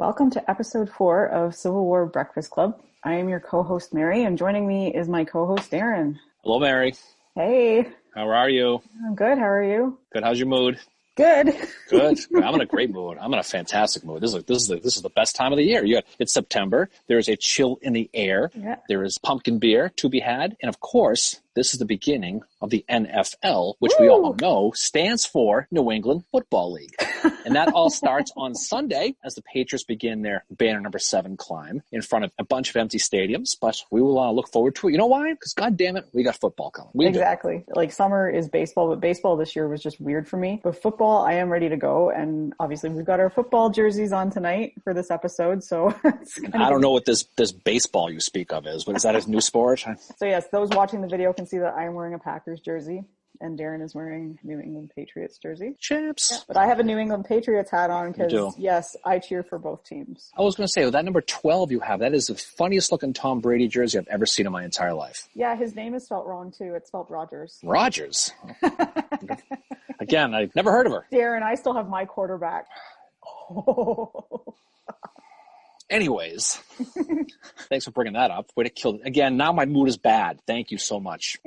Welcome to episode 4 of Civil War Breakfast Club. I am your co-host, Mary, and joining me is my co-host, Darren. Hello, Mary. Hey. How are you? I'm good. How are you? Good. How's your mood? Good. Good. I'm in a great mood. I'm in a fantastic mood. This is the best time of the year. It's September. There is a chill in the air. Yeah. There is pumpkin beer to be had. And of course, this is the beginning of the NFL, which we all know stands for New England Football League. And that all starts on Sunday as the Patriots begin their banner number 7 climb in front of a bunch of empty stadiums. But we will look forward to it. You know why? Because God damn it, we got football coming. Exactly. Like summer is baseball, but baseball this year was just weird for me. But football, I am ready to go. And obviously we've got our football jerseys on tonight for this episode. So I don't know what this baseball you speak of is, but is that a new sport? So yes, those watching the video can see that I am wearing a Packers jersey. And Darren is wearing New England Patriots jersey. Champs. Yeah, but I have a New England Patriots hat on because, yes, I cheer for both teams. I was going to say, that number 12 you have, that is the funniest looking Tom Brady jersey I've ever seen in my entire life. Yeah, his name is spelled wrong, too. It's spelled Rogers. Rogers? Again, I've never heard of her. Darren, I still have my quarterback. Anyways, thanks for bringing that up. Way to kill it. Again, now my mood is bad. Thank you so much.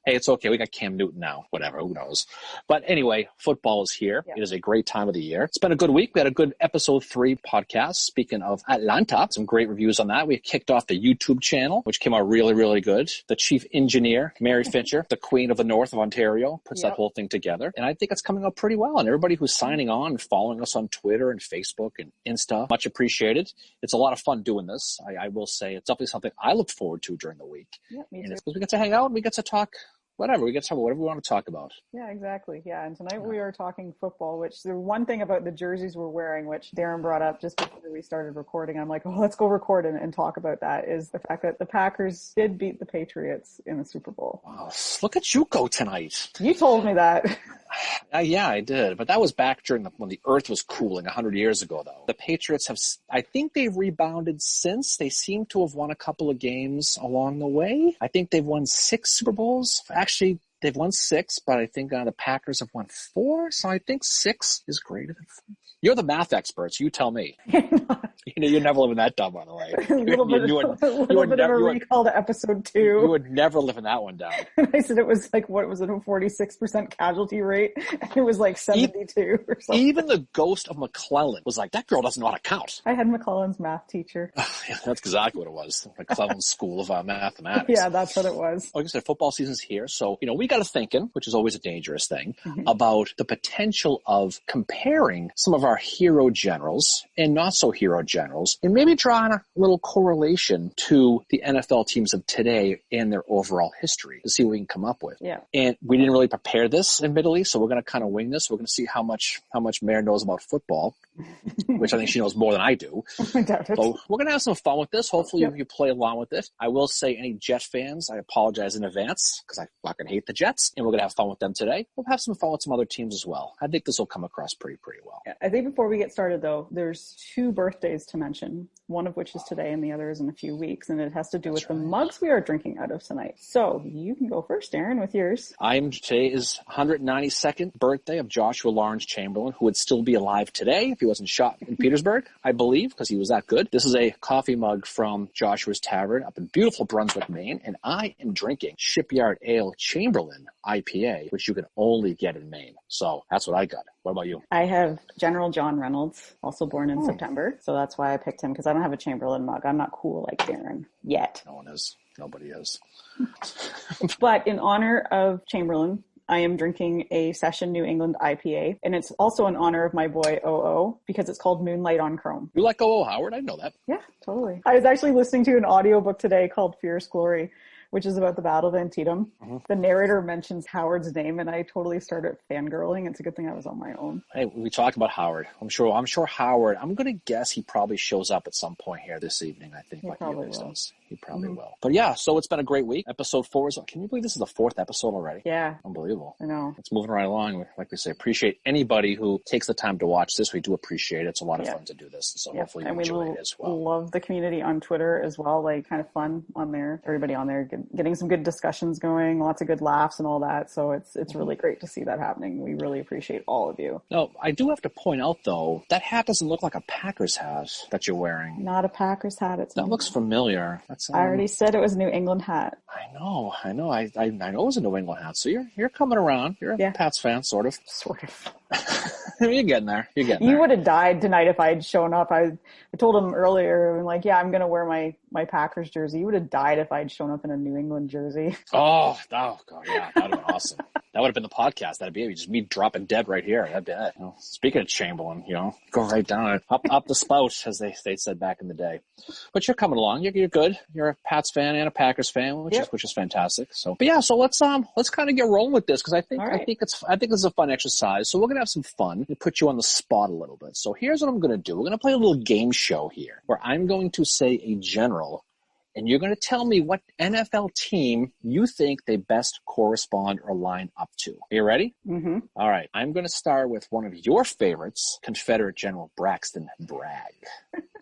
Hey, it's okay. We got Cam Newton now. Whatever. Who knows? But anyway, football is here. Yeah. It is a great time of the year. It's been a good week. We had a good episode 3 podcast. Speaking of Atlanta, some great reviews on that. We kicked off the YouTube channel, which came out really, really good. The chief engineer, Mary Fincher, the queen of the north of Ontario, puts that whole thing together. And I think it's coming out pretty well. And everybody who's signing on and following us on Twitter and Facebook and Insta, much appreciated. It's a lot of fun doing this. I will say it's definitely something I look forward to during the week. Yeah, me too. And it's because we get to hang out and we get to talk whatever. We get to talk about whatever we want to talk about. Yeah, exactly. Yeah, and tonight we are talking football, which the one thing about the jerseys we're wearing, which Darren brought up just before we started recording, I'm like, oh, let's go record and talk about that, is the fact that the Packers did beat the Patriots in the Super Bowl. Wow, look at you go tonight. You told me that. Yeah, I did. But that was back during when the earth was cooling 100 years ago, though. The Patriots I think they've rebounded since. They seem to have won a couple of games along the way. I think they've won 6 Super Bowls. Actually, they've won 6, but I think the Packers have won 4. So I think 6 is greater than 4. You're the math experts. You tell me. You're never living that down, by the way. A little bit of a recall to episode 2. You would never live in that one down. I said it was like, what was it, a 46% casualty rate? And it was like 72 or something. Even the ghost of McClellan was like, that girl doesn't know how to count. I had McClellan's math teacher. Yeah, that's exactly what it was. McClellan's School of Mathematics. Yeah, that's what it was. Like I said, football season's here. So, we got to thinking, which is always a dangerous thing, about the potential of comparing some of our hero generals and not so hero generals, and maybe drawing a little correlation to the NFL teams of today and their overall history to see what we can come up with. Yeah. And we didn't really prepare this, admittedly, so we're going to kind of wing this. We're going to see how much Mare knows about football, which I think she knows more than I do. I doubt it. So we're going to have some fun with this. Hopefully you play along with it. I will say, any Jet fans, I apologize in advance because I fucking hate the Jets, and we're going to have fun with them today. We'll have some fun with some other teams as well. I think this will come across pretty well. Yeah, I think before we get started, though, there's 2 birthdays to mention, one of which is today and the other is in a few weeks, and it has to do with the mugs we are drinking out of tonight. So you can go first, Darren, with yours. Today is 192nd birthday of Joshua Lawrence Chamberlain, who would still be alive today if he wasn't shot in Petersburg, I believe, because he was that good. This is a coffee mug from Joshua's Tavern up in beautiful Brunswick, Maine, and I am drinking Shipyard Ale Chamberlain IPA, which you can only get in Maine. So that's what I got. What about you? I have General John Reynolds, also born in September. So that's why I picked him, because I don't have a Chamberlain mug. I'm not cool like Darren yet. No one is. Nobody is. But in honor of Chamberlain, I am drinking a Session New England IPA, and it's also in honor of my boy OO because it's called Moonlight on Chrome. You like OO, Howard? I know that. Yeah, totally. I was actually listening to an audiobook today called Fierce Glory, which is about the Battle of Antietam. Mm-hmm. The narrator mentions Howard's name, and I totally started fangirling. It's a good thing I was on my own. Hey, we talked about Howard. I'm sure Howard, I'm going to guess he probably shows up at some point here this evening, I think. He probably will. Does. He probably will. But yeah, so it's been a great week. Episode 4 is, can you believe this is the 4th episode already? Yeah. Unbelievable. I know. It's moving right along. Like we say, appreciate anybody who takes the time to watch this. We do appreciate it. It's a lot of fun to do this. So hopefully you enjoy it as well. We love the community on Twitter as well. Like, kind of fun on there. Everybody on there getting some good discussions going, lots of good laughs and all that. So it's really great to see that happening. We really appreciate all of you. No, I do have to point out though, that hat doesn't look like a Packers hat that you're wearing. Not a Packers hat. That looks familiar. I already said it was a New England hat. I know. I know it was a New England hat. So you're coming around. You're a Pats fan, sort of. Sort of. You're getting there. You would have died tonight if I'd shown up. I told him earlier, I'm like, yeah, I'm going to wear my Packers jersey. You would have died if I'd shown up in a New England jersey. Oh God, yeah, that would have been awesome. That would have been the podcast. That'd be just me dropping dead right here. That'd be it. You know, speaking of Chamberlain, go right down up the spout, as they said back in the day. But you're coming along. You're good. You're a Pats fan and a Packers fan, which is fantastic. So, but yeah, so let's kind of get rolling with this because I think it's a fun exercise. So we're gonna have some fun and put you on the spot a little bit. So here's what I'm gonna do. We're gonna play a little game show here where I'm going to say a general, and you're going to tell me what NFL team you think they best correspond or line up to. Are you ready? Mm-hmm. All right. I'm going to start with one of your favorites, Confederate General Braxton Bragg.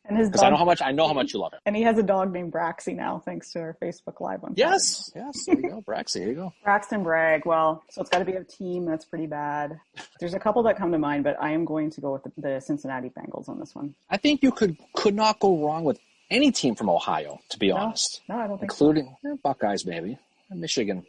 Because I know how much you love him. And he has a dog named Braxy now, thanks to our Facebook Live on Yes. There you go. Braxy, there you go. Braxton Bragg. Well, so it's got to be a team that's pretty bad. There's a couple that come to mind, but I am going to go with the Cincinnati Bengals on this one. I think you could not go wrong with any team from Ohio, to be honest. No, I don't think including Buckeyes, maybe. Michigan,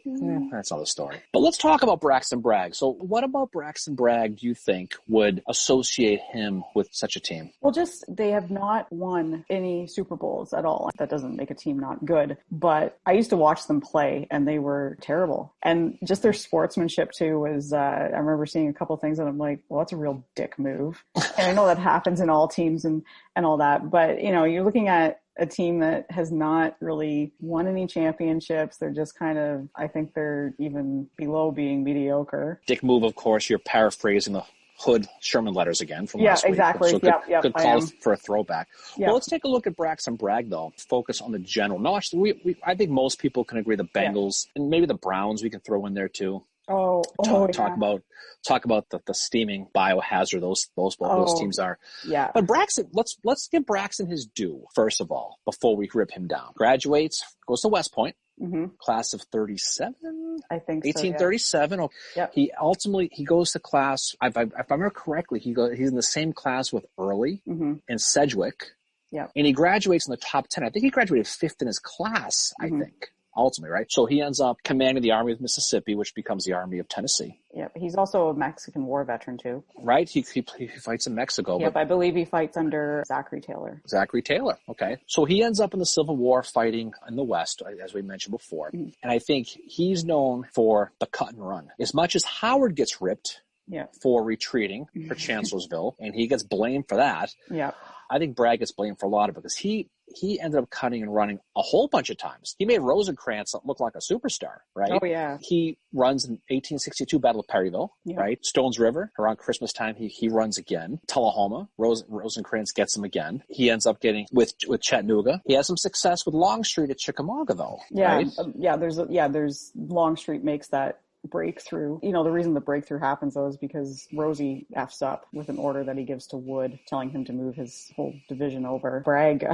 that's another story. But let's talk about Braxton Bragg. So what about Braxton Bragg do you think would associate him with such a team? Well, they have not won any Super Bowls at all. That doesn't make a team not good. But I used to watch them play, and they were terrible. And just their sportsmanship, too, was, I remember seeing a couple things, and I'm like, well, that's a real dick move. And I know that happens in all teams and all that. But, you're looking at a team that has not really won any championships. They're just kind of, I think they're even below being mediocre. Dick move, of course. You're paraphrasing the Hood Sherman letters again from last week. Exactly. So good call for a throwback. Yep. Well, let's take a look at Braxton Bragg, though. Focus on the general. No, actually, I think most people can agree the Bengals and maybe the Browns we can throw in there too. Talk about the steaming biohazard those teams are. Yeah. But Braxton, let's give Braxton his due first of all before we rip him down. Graduates, goes to West Point, class of 37. I think 1837. So, yeah. He goes to class. If I remember correctly, he's in the same class with Early and Sedgwick. Yeah. And he graduates in the top 10. I think he graduated 5th in his class. I think. Ultimately, right? So he ends up commanding the Army of Mississippi, which becomes the Army of Tennessee. Yep. He's also a Mexican War veteran, too. Right? He fights in Mexico. Yep, I believe he fights under Zachary Taylor. Okay. So he ends up in the Civil War fighting in the West, as we mentioned before. And I think he's known for the cut and run. As much as Howard gets ripped for retreating for Chancellorsville, and he gets blamed for that. Yeah. I think Bragg gets blamed for a lot of it because he ended up cutting and running a whole bunch of times. He made Rosecrans look like a superstar, right? Oh, yeah. He runs in 1862 Battle of Perryville, right? Stones River, around Christmas time, he runs again. Tullahoma, Rosecrans gets him again. He ends up getting with Chattanooga. He has some success with Longstreet at Chickamauga, though. Yeah, right? There's Longstreet makes that breakthrough. The reason the breakthrough happens though is because Rosie F's up with an order that he gives to Wood telling him to move his whole division over. Bragg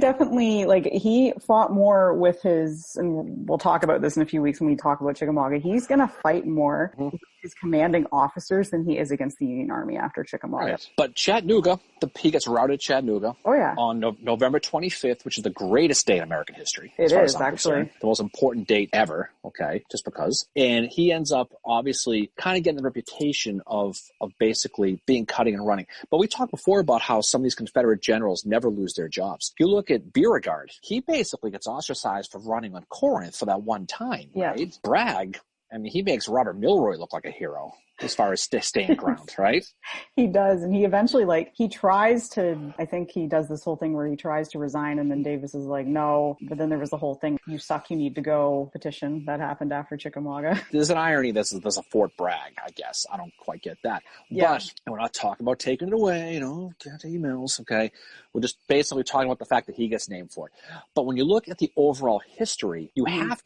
definitely, he fought more with and we'll talk about this in a few weeks when we talk about Chickamauga. He's gonna fight more with his commanding officers than he is against the Union Army after Chickamauga. Right. But Chattanooga, he gets routed at Chattanooga. Oh yeah. On November 25th, which is the greatest day in American history. It is actually the most important date ever. Okay, just because. And he ends up obviously kind of getting the reputation of basically being cutting and running. But we talked before about how some of these Confederate generals never lose their jobs. If you look at Beauregard, he basically gets ostracized for running on Corinth for that one time, right? Bragg, he makes Robert Milroy look like a hero. as far as staying ground, right? He does. And he eventually, he tries to, I think he does this whole thing where he tries to resign, and then Davis is like, no. But then there was the whole thing, you suck, you need to go petition that happened after Chickamauga. There's an irony. There's a Fort Bragg, I guess. I don't quite get that. Yeah. But we're not talking about taking it away, get emails, okay? We're just basically talking about the fact that he gets named for it. But when you look at the overall history, you have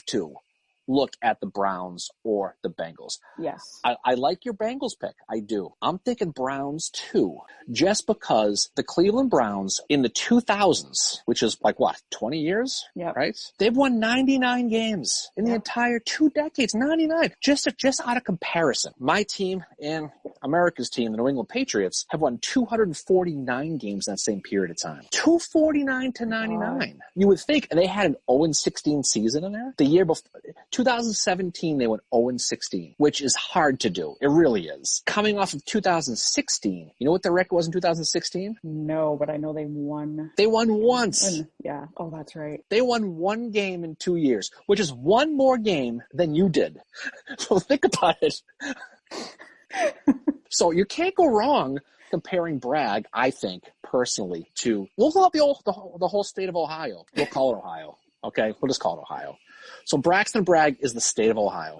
to look at the Browns or the Bengals. Yes. I like your Bengals pick. I do. I'm thinking Browns too, just because the Cleveland Browns in the 2000s, which is 20 years, right? They've won 99 games in the entire 2 decades, 99. Just out of comparison, my team and America's team, the New England Patriots, have won 249 games in that same period of time. 249 to 99. Wow. You would think they had an 0-16 season in there. The year before, 2017, they went 0-16, which is hard to do. It really is. Coming off of 2016, you know what their record was in 2016? No, but I know they won. They won once. Yeah. Oh, that's right. They won 1 game in 2 years, which is 1 more game than you did. So think about it. So you can't go wrong comparing Bragg, I think, personally, to, we'll call it the whole state of Ohio. We'll call it Ohio. Okay? We'll just call it Ohio. So Braxton Bragg is the state of Ohio.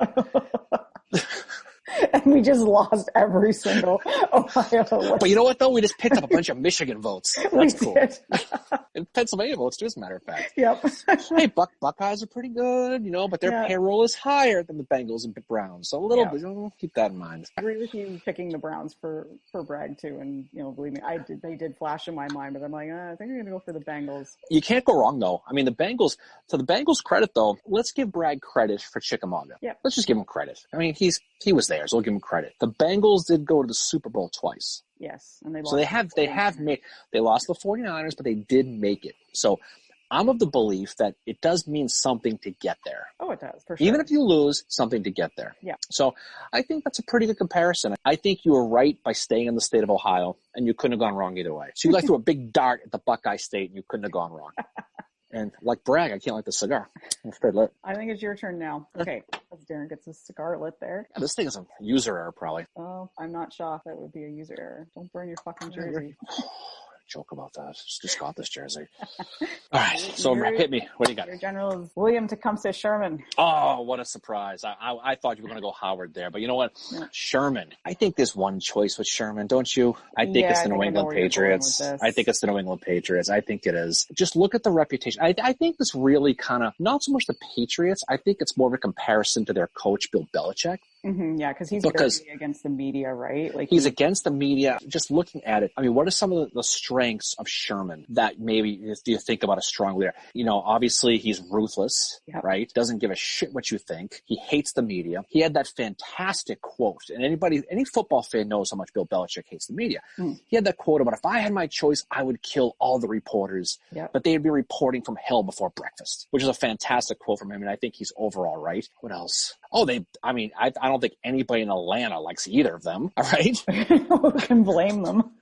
And we just lost every single Ohio. But you know what, though? We just picked up a bunch of Michigan votes. That's cool. And Pennsylvania votes, too, as a matter of fact. Yep. Hey, Buckeyes are pretty good, but their payroll is higher than the Bengals and Browns. So a little bit, keep that in mind. I agree with you picking the Browns for Bragg, too. And, believe me, they did flash in my mind, but I'm like, I think I'm going to go for the Bengals. You can't go wrong, though. I mean, the Bengals, to the Bengals' credit, though, let's give Bragg credit for Chickamauga. Yeah. Let's just give him credit. I mean, he was there, so we'll give him credit. The Bengals did go to the Super Bowl twice. Yes, and they lost the 49ers, but they did make it. So I'm of the belief that it does mean something to get there. Oh, it does, for sure. Even if you lose, something to get there. Yeah. So I think that's a pretty good comparison. I think you were right by staying in the state of Ohio, and you couldn't have gone wrong either way. So you threw a big dart at the Buckeye State, and you couldn't have gone wrong. And like Bragg, I can't light the cigar. It's pretty lit. I think it's your turn now. Okay, as Darren gets his cigar lit there. Yeah, this thing is a user error, probably. Oh, I'm not shocked. That would be a user error. Don't burn your fucking jersey. Joke about that. Just got this jersey. All right, so hit me. What do you got? Your general is William Tecumseh Sherman. Oh, what a surprise. I thought you were going to go Howard there, but you know what? Yeah. Sherman. I think there's one choice with Sherman, don't you? I think it's the New England Patriots. I think it's the New England Patriots. I think it is. Just look at the reputation. I think this really kind of, not so much the Patriots, I think it's more of a comparison to their coach, Bill Belichick. Mm-hmm, yeah, because he's very against the media, right? He's against the media. Just looking at it, I mean, what are some of the strengths of Sherman that maybe you think about a strong leader? Obviously he's ruthless, right? Doesn't give a shit what you think. He hates the media. He had that fantastic quote, and any football fan knows how much Bill Belichick hates the media. He had that quote about, if I had my choice, I would kill all the reporters, but they'd be reporting from hell before breakfast, which is a fantastic quote from him, and I think he's overall right. What else? Oh, I don't think anybody in Atlanta likes either of them. All right. Who can blame them?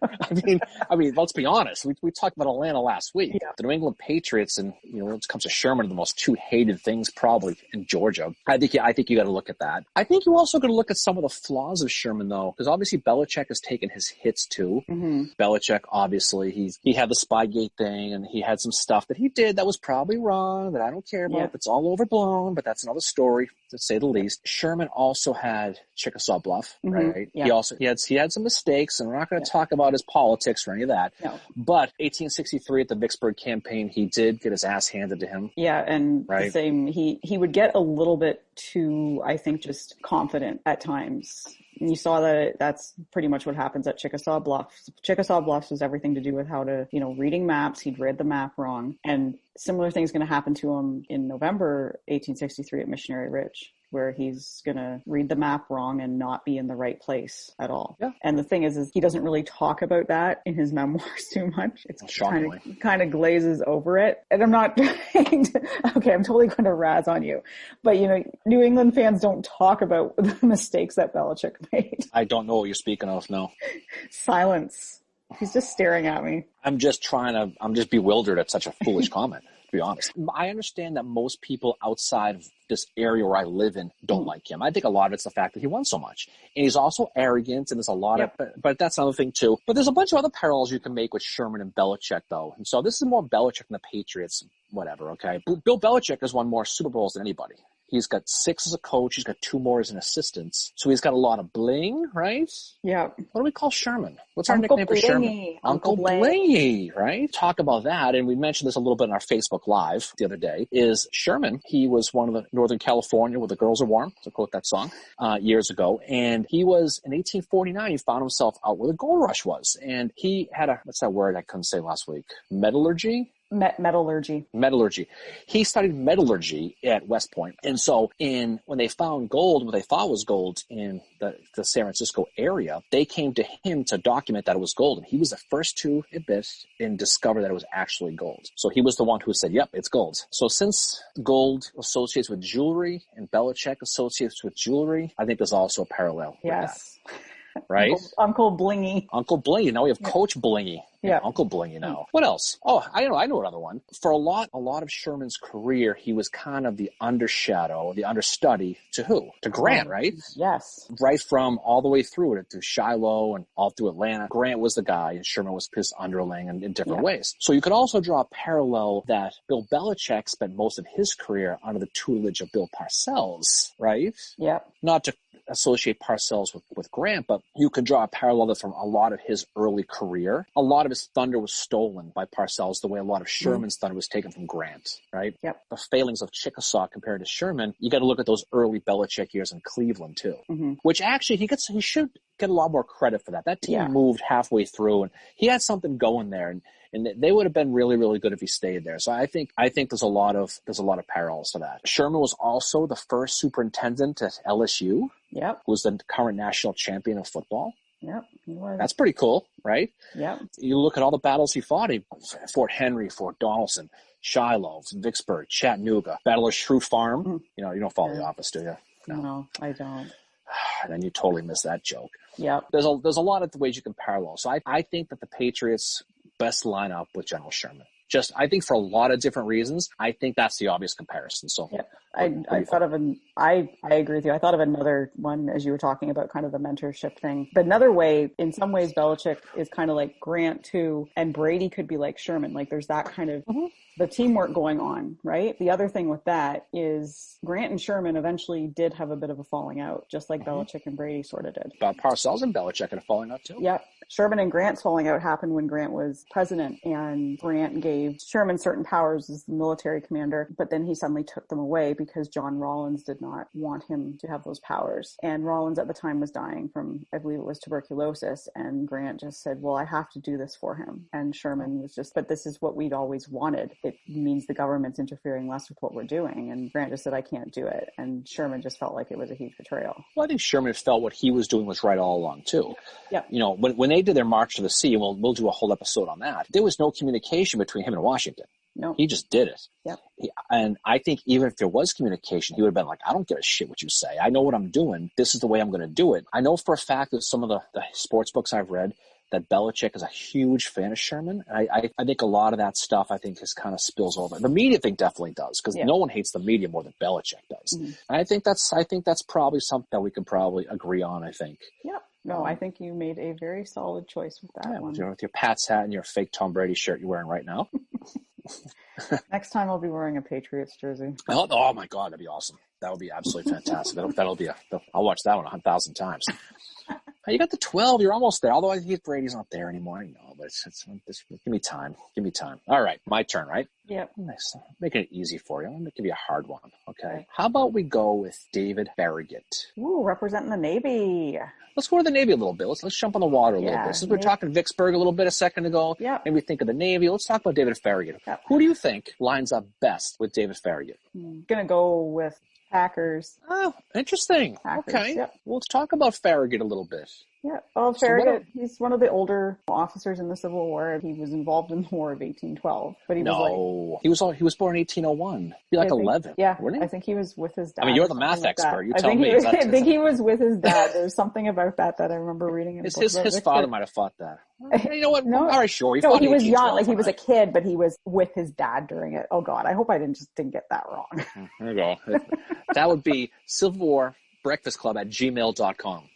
I mean, let's be honest. We talked about Atlanta last week. Yeah. The New England Patriots, and when it comes to Sherman, are the most two hated things probably in Georgia. I think you got to look at that. I think you also got to look at some of the flaws of Sherman, though, because obviously Belichick has taken his hits too. Mm-hmm. Belichick, obviously, he had the Spygate thing, and he had some stuff that he did that was probably wrong, that I don't care about. It's all overblown, but that's another story, to say the least. Sherman also had Chickasaw Bluff, right? Yeah. He had some mistakes, and we're not going to talk about his politics or any of that. No. But 1863 at the Vicksburg campaign, he did get his ass handed to him. Yeah, and the same, he would get a little bit too, I think, just confident at times. And you saw that that's pretty much what happens at Chickasaw Bluffs. Chickasaw Bluffs was everything to do with how to, reading maps. He'd read the map wrong. And similar thing's going to happen to him in November 1863 at Missionary Ridge, where he's going to read the map wrong and not be in the right place at all. Yeah. And the thing is he doesn't really talk about that in his memoirs too much. It's kind of glazes over it. And I'm not trying to, I'm totally going to razz on you. But, New England fans don't talk about the mistakes that Belichick made. I don't know what you're speaking of, no. Silence. He's just staring at me. I'm just bewildered at such a foolish comment. be honest. I understand that most people outside of this area where I live in don't like him. I think a lot of it's the fact that he won so much. And he's also arrogant, and there's a lot of, but that's another thing too. But there's a bunch of other parallels you can make with Sherman and Belichick, though. And so this is more Belichick than the Patriots, whatever, okay? Bill Belichick has won more Super Bowls than anybody. He's got 6 as a coach. He's got 2 more as an assistant. So he's got a lot of bling, right? Yeah. What do we call Sherman? What's our Uncle nickname for Sherman? Uncle Blingy, right? Talk about that. And we mentioned this a little bit in our Facebook Live the other day, is Sherman. He was one of the Northern California where the girls are warm, to quote that song, years ago. And he was, in 1849, he found himself out where the gold rush was. And he had what's that word I couldn't say last week? Metallurgy? Metallurgy. He studied metallurgy at West Point. And so when they found gold, what they thought was gold in the San Francisco area, they came to him to document that it was gold. And he was the first to admit and discover that it was actually gold. So he was the one who said, yep, it's gold. So since gold associates with jewelry and Belichick associates with jewelry, I think there's also a parallel with that. Right? Uncle Blingy. Uncle Blingy. Now we have Coach Blingy. Yeah. Uncle Blingy now. What else? Oh, I know another one. For a lot of Sherman's career, he was kind of the undershadow, the understudy to who? To Grant, right? Yes. Right from all the way through it, through Shiloh and all through Atlanta. Grant was the guy and Sherman was his underling in different ways. So you could also draw a parallel that Bill Belichick spent most of his career under the tutelage of Bill Parcells, right? Yeah. Not to associate Parcells with Grant, but you can draw a parallel from a lot of his early career. A lot of his thunder was stolen by Parcells the way a lot of Sherman's thunder was taken from Grant, right? Yep. The failings of Chickasaw compared to Sherman, you got to look at those early Belichick years in Cleveland too, which actually he should get a lot more credit for that. That team moved halfway through and he had something going there and they would have been really, really good if he stayed there. So I think there's a lot of parallels to that. Sherman was also the first superintendent at LSU. Yep. Who was the current national champion of football. Yep, he was. That's pretty cool, right? Yep. You look at all the battles he fought. Fort Henry, Fort Donelson, Shiloh, Vicksburg, Chattanooga, Battle of Schrute Farm. You don't follow The Office, do you? No, I don't. Then you totally missed that joke. Yeah. There's a lot of ways you can parallel. So I think that the Patriots best line up with General Sherman. I think for a lot of different reasons, I think that's the obvious comparison. So yeah, I thought of I agree with you. I thought of another one as you were talking about kind of the mentorship thing. But another way, in some ways, Belichick is kind of like Grant too, and Brady could be like Sherman. Like there's that kind of the teamwork going on, right? The other thing with that is Grant and Sherman eventually did have a bit of a falling out, just like Belichick and Brady sort of did. Parcells and Belichick had a falling out too. Yep. Sherman and Grant's falling out happened when Grant was president, and Grant gave Sherman certain powers as the military commander, but then he suddenly took them away because John Rawlins did not want him to have those powers. And Rawlins at the time was dying from, I believe it was tuberculosis, and Grant just said, well, I have to do this for him. And Sherman was just, but this is what we'd always wanted. It means the government's interfering less with what we're doing. And Grant just said, I can't do it. And Sherman just felt like it was a huge betrayal. Well, I think Sherman felt what he was doing was right all along too. Yeah. When they did their March to the Sea, and we'll do a whole episode on that, there was no communication between him and Washington. No. He just did it. Yep. And I think even if there was communication, he would have been like, I don't give a shit what you say. I know what I'm doing. This is the way I'm going to do it. I know for a fact that some of the sports books I've read that Belichick is a huge fan of Sherman. I think a lot of that stuff, I think, has kind of spills over. The media thing definitely does, because no one hates the media more than Belichick does. And I think that's probably something that we can probably agree on, I think. Yeah. No, I think you made a very solid choice with that one. With your Pats hat and your fake Tom Brady shirt you're wearing right now. Next time I'll be wearing a Patriots jersey. Oh my God, that'd be awesome. That would be absolutely fantastic. That'll be I'll watch that one 1,000 times. You got the 12. You're almost there. Although I think Brady's not there anymore. I know, but it's give me time. Give me time. All right, my turn, right? Yep. Nice. Making it easy for you. I'm going to give you a hard one. Okay. How about we go with David Farragut? Ooh, representing the Navy. Let's go to the Navy a little bit. Let's jump on the water a little bit. Since we were talking Vicksburg a little bit a second ago, maybe think of the Navy. Let's talk about David Farragut. Yep. Who do you think lines up best with David Farragut? I'm going to go with Packers. Oh, interesting. Packers, okay. Yep. Well, let's talk about Farragut a little bit. Yeah. Well, Farragut, he's one of the older officers in the Civil War. He was involved in the War of 1812, but he was born in 1801. He'd be like 11. Yeah, wasn't he? I think he was with his dad. I mean, you're the math expert. You tell me. I think he was with his dad. There's something about that I remember reading in a book. His father might have thought that. You know what? No, all right, sure. He was young. Like, he was a kid, but he was with his dad during it. Oh, God. I hope I didn't get that wrong. There you go. That would be Civil War Breakfast Club at gmail.com.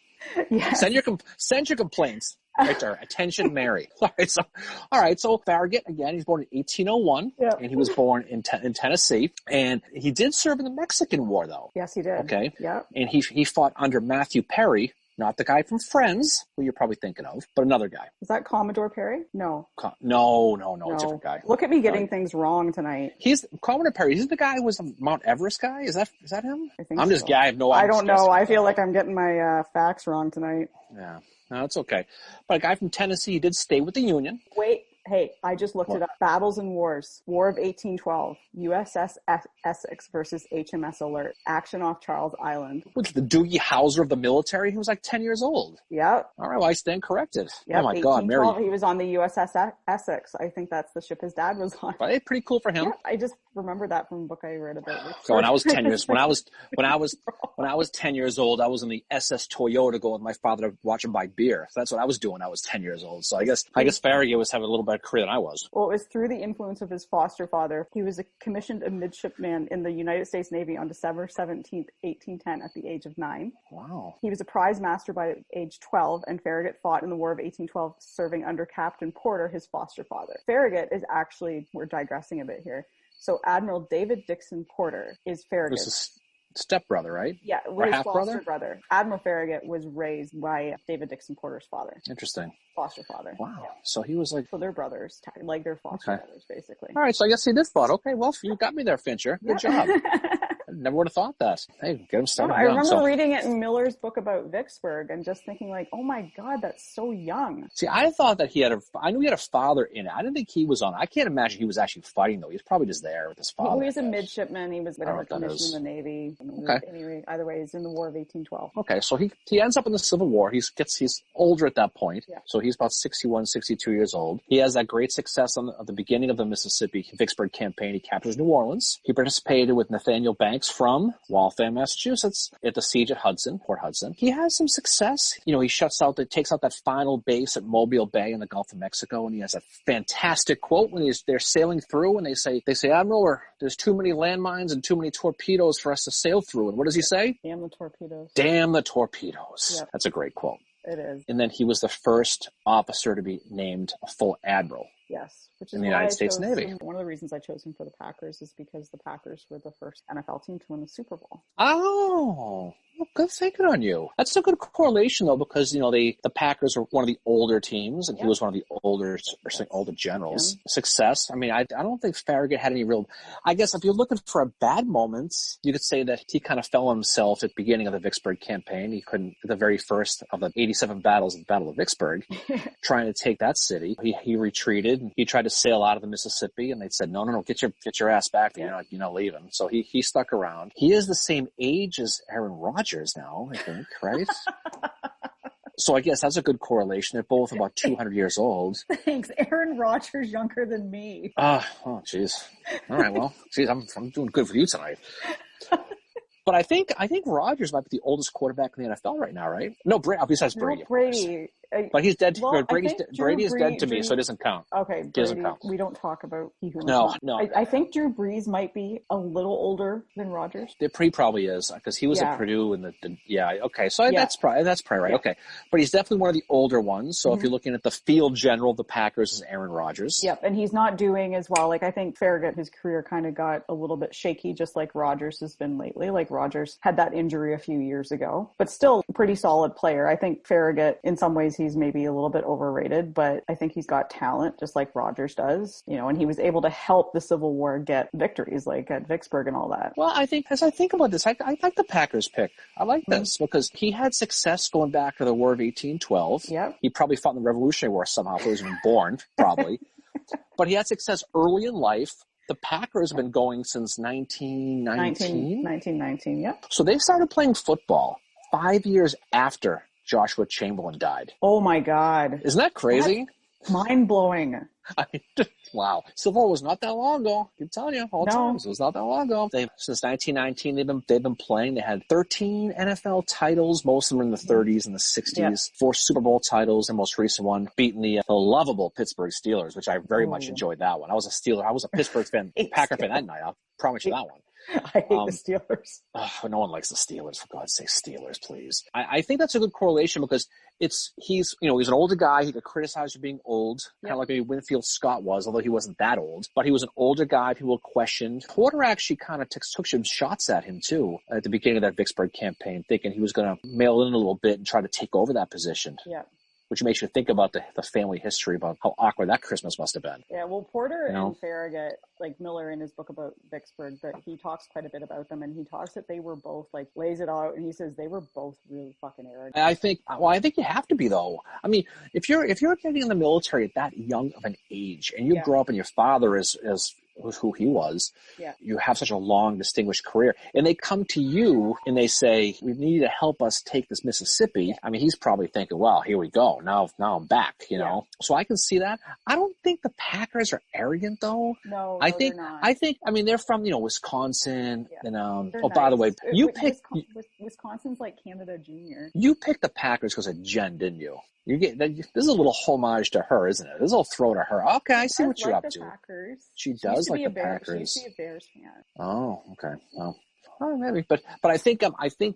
Yes. Send your complaints right there. Attention, Mary. All right. So Farragut, again, he's born in 1801, and he was born in Tennessee, and he did serve in the Mexican War, though. Yes, he did. Okay. Yeah. And he fought under Matthew Perry, not the guy from Friends, who you're probably thinking of, but another guy. Is that Commodore Perry? No, a different guy. Look at me getting things wrong tonight. He's Commodore Perry. He's the guy who was the Mount Everest guy. Is that him? I think I'm just so. guy. I have no idea. I don't know. I feel like I'm getting my facts wrong tonight. Yeah. No, it's okay. But a guy from Tennessee, he did stay with the Union. Wait. Hey, I just looked it up. Battles and Wars. War of 1812. USS Essex versus HMS Alert. Action off Charles Island. Which the Doogie Howser of the military? He was like 10 years old. Yep. All right, well, I stand corrected. Yep. Oh, my God, Mary. He was on the USS Essex. I think that's the ship his dad was on. But it's pretty cool for him. Yeah, I just remember that from a book I read about. So when I was 10 years, when I was 10 years old, I was in the SS Toyota going with my father to watch him buy beer. So that's what I was doing. I was 10 years old. So I guess Farragut was having a little better career than I was. Well, it was through the influence of his foster father. He was commissioned a midshipman in the United States Navy on December 17th, 1810 at the age of 9. Wow. He was a prize master by age 12, and Farragut fought in the War of 1812, serving under Captain Porter, his foster father. Farragut is actually, we're digressing a bit here. So Admiral David Dixon Porter is Farragut. Stepbrother, right? Yeah, or his half-brother? foster brother. Admiral Farragut was raised by David Dixon Porter's father. Interesting. Foster father. Wow. Yeah. So he was like... So they're brothers, like they're foster brothers, basically. All right, so I guess he did thought, okay, well, you got me there, Fincher. Good job. I never would have thought that. Hey, get him started young. I remember reading it in Miller's book about Vicksburg and just thinking like, oh my God, that's so young. See, I thought that I knew he had a father in it. I didn't think he was on it. I can't imagine he was actually fighting, though. He was probably just there with his father. He was a midshipman. He was whatever commissioned in the Navy. Okay. Anyway, either way, he's in the War of 1812. Okay, so he ends up in the Civil War. He's older at that point. Yeah. So he's about 61, 62 years old. He has that great success at the beginning of the Mississippi Vicksburg campaign. He captures New Orleans. He participated with Nathaniel Banks from Waltham, Massachusetts, at the siege at Port Hudson. He has some success. You know, he takes out that final base at Mobile Bay in the Gulf of Mexico, and he has a fantastic quote when they're sailing through, and they say, Admiral, there's too many landmines and too many torpedoes for us to sail through. And what does he say? Damn the torpedoes. Damn the torpedoes. Yep. That's a great quote. It is. And then he was the first officer to be named a full admiral. Yes, which is in the United States Navy. One of the reasons I chose him for the Packers is because the Packers were the first NFL team to win the Super Bowl. Oh, well, good thinking on you. That's a good correlation, though, because, you know, the Packers were one of the older teams, and he was one of the older generals. Yeah. Success. I mean, I don't think Farragut had any real... I guess if you're looking for a bad moment, you could say that he kind of fell on himself at the beginning of the Vicksburg campaign. He couldn't... The very first of the 87 battles of the Battle of Vicksburg, trying to take that city. He retreated. He tried to sail out of the Mississippi, and they said, no, get your ass back. You're not leaving. So he stuck around. He is the same age as Aaron Rodgers now, I think, right? So I guess that's a good correlation. They're both about 200 years old. Thanks. Aaron Rodgers younger than me. Oh, jeez. All right, well, geez, I'm doing good for you tonight. But I think Rodgers might be the oldest quarterback in the NFL right now, right? No, besides Brady. No, Brady. But he's dead. Well, Brady is dead to me, so it doesn't count. Okay, Brady, doesn't count. We don't talk about he who No. I think Drew Brees might be a little older than Rodgers. He probably is, because he was at Purdue in okay. So that's probably right. Yeah. Okay, but he's definitely one of the older ones. So if you're looking at the field general of the Packers, is Aaron Rodgers. Yep, and he's not doing as well. Like, I think Farragut, his career kind of got a little bit shaky, just like Rodgers has been lately. Like, Rodgers had that injury a few years ago, but still a pretty solid player. I think Farragut, in some ways, he's maybe a little bit overrated, but I think he's got talent just like Rodgers does, and he was able to help the Civil War get victories like at Vicksburg and all that. Well, I think as I think about this, I like the Packers pick. I like this because he had success going back to the War of 1812. Yep. He probably fought in the Revolutionary War somehow if he was even born, probably. But he had success early in life. The Packers have been going since 1919. 1919, yep. So they started playing football 5 years after Joshua Chamberlain died. Oh my God. Isn't that crazy? Mind-blowing. I mean, wow. Civil War was not that long ago. I'm telling you, all the times. It was not that long ago. Since 1919, they've been playing. They had 13 NFL titles. Most of them were in the 30s and the 60s. 4 Super Bowl titles. The most recent one beating the lovable Pittsburgh Steelers, which I very much enjoyed that one. I was a Steeler. I was a Pittsburgh fan, Packer fan that night. I'll promise you that one. I hate the Steelers. No one likes the Steelers, for God's sake. Steelers, please. I think that's a good correlation because he's an older guy. He got criticized for being old, kind of like maybe Winfield Scott was, although he wasn't that old. But he was an older guy. People questioned. Porter actually kind of took some shots at him too at the beginning of that Vicksburg campaign, thinking he was going to mail in a little bit and try to take over that position. Yeah. Which makes you think about the family history, about how awkward that Christmas must have been. Yeah, well, Porter and Farragut, like Miller in his book about Vicksburg, that he talks quite a bit about them, and he talks that they were both, like, lays it out, and he says they were both really fucking arrogant. I think you have to be, though. I mean, if you're getting in the military at that young of an age, and you grow up and your father is who he was, you have such a long, distinguished career. And they come to you and they say, we need you to help us take this Mississippi. I mean, he's probably thinking, well, here we go. Now I'm back, you know? So I can see that. I don't think the Packers are arrogant, though. No, they're not. I mean, they're from, Wisconsin. Yeah. And, nice. By the way, Wisconsin's like Canada Junior. You picked the Packers because of Jen, didn't you? This is a little homage to her, isn't it? This is a little throw to her. Okay, I see what you're up to. Packers. She does like the Packers. She used to be a Bears fan. Oh, okay. Well, maybe, but I think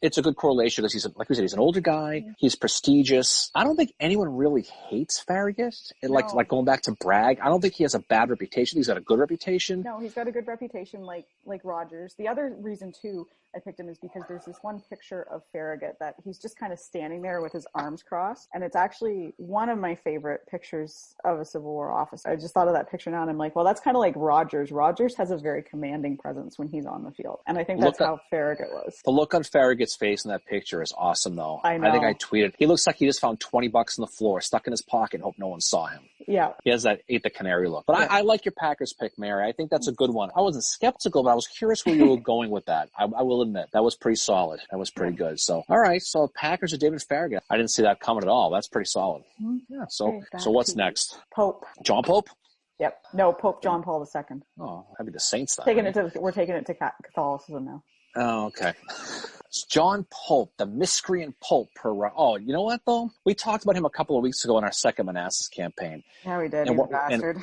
it's a good correlation because like we said, he's an older guy. He's prestigious. I don't think anyone really hates Farragut. Like going back to Bragg, I don't think he has a bad reputation. He's got a good reputation. No, he's got a good reputation, like Rodgers. The other reason too I picked him is because there's this one picture of Farragut that he's just kind of standing there with his arms crossed, and it's actually one of my favorite pictures of a Civil War officer. I just thought of that picture now, and I'm like, well, that's kind of like Rodgers. Rodgers has a very commanding presence when he's on the field, and I think that's how Farragut was. The look on Farragut's face in that picture is awesome, though. I know. I think I tweeted. He looks like he just found $20 on the floor, stuck in his pocket, and hope no one saw him. Yeah. He has that ate the canary look. But I like your Packers pick, Mary. I think that's a good one. I wasn't skeptical, but I was curious where you were going with that. I will admit, that was pretty solid. That was pretty good. So, all right. So, Packers or David Farragut. I didn't see that coming at all. That's pretty solid. Mm-hmm. Yeah. So what's next? Pope. John Pope? Yep. No, Pope John Paul II. Oh, that'd be the Saints then. We're taking it to Catholicism now. Oh, okay. It's John Pope, the miscreant Pope. Oh, you know what, though? We talked about him a couple of weeks ago in our second Manassas campaign. Yeah, we did. He's a bastard.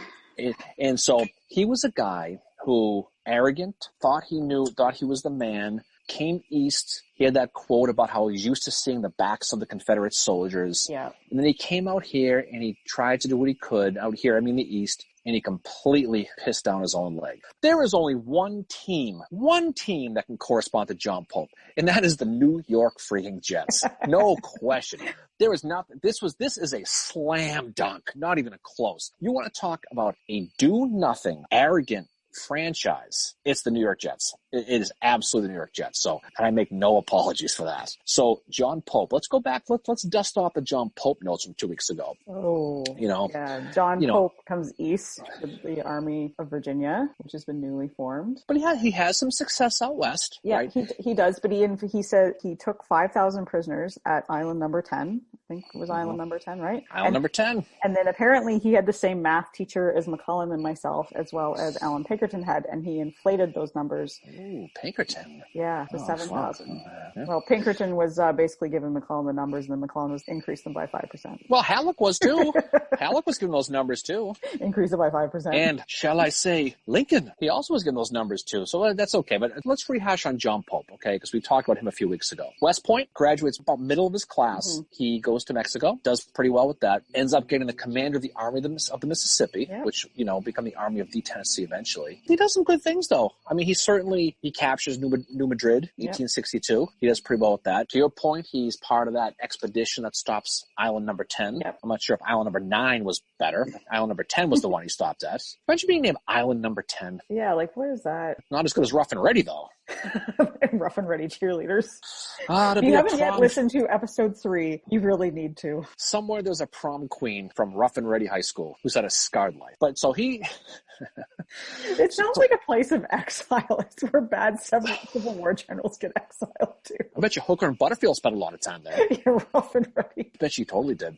And so he was a guy who, arrogant, thought he was the man, came east. He had that quote about how he's used to seeing the backs of the Confederate soldiers. Yeah. And then he came out here and he tried to do what he could out here, the east, and he completely pissed down his own leg. There is only one team that can correspond to John Pope, and that is the New York freaking Jets. No question. There is not. This is a slam dunk, not even a close. You want to talk about a do-nothing, arrogant franchise, it's the New York Jets. It is absolutely the New York Jets. So, and I make no apologies for that. So, John Pope, let's go back. Let's dust off the John Pope notes from 2 weeks ago. Oh, yeah. John Pope comes east with the Army of Virginia, which has been newly formed. But he has some success out west. Yeah, right? he does. But he said he took 5,000 prisoners at Island Number 10. I think it was Island Number 10, right? Number 10. And then apparently he had the same math teacher as McClellan and myself, as well as Alan Pinkerton had, and he inflated those numbers. Ooh, Pinkerton. Yeah, to 7,000. Well, Pinkerton was basically giving McClellan the numbers, and then McClellan was increased them by 5%. Well, Halleck was too. Halleck was giving those numbers too. Increase it by 5%. And shall I say, Lincoln, he also was giving those numbers too. So that's okay. But let's rehash on John Pope, okay? Because we talked about him a few weeks ago. West Point, graduates about middle of his class. Mm-hmm. He goes to Mexico, does pretty well with that, ends up getting the commander of the Army of the Mississippi, which, become the Army of the Tennessee eventually. He does some good things, though. He captures New Madrid, 1862. He does pretty well with that. To your point, he's part of that expedition that stops Island Number 10. Yep. I'm not sure if Island Number 9 was better. Island Number 10 was the one he stopped at. Imagine being named Island Number 10. Yeah, where is that? Not as good as Rough and Ready, though. Rough and Ready cheerleaders. If you haven't yet listened to episode 3, you really need to. Somewhere there's a prom queen from Rough and Ready High School who's had a scarred life. But so he It sounds like a place of exile. It's where bad Civil War generals get exiled to. I bet you Hooker and Butterfield spent a lot of time there. You're rough and ready. I bet you totally did.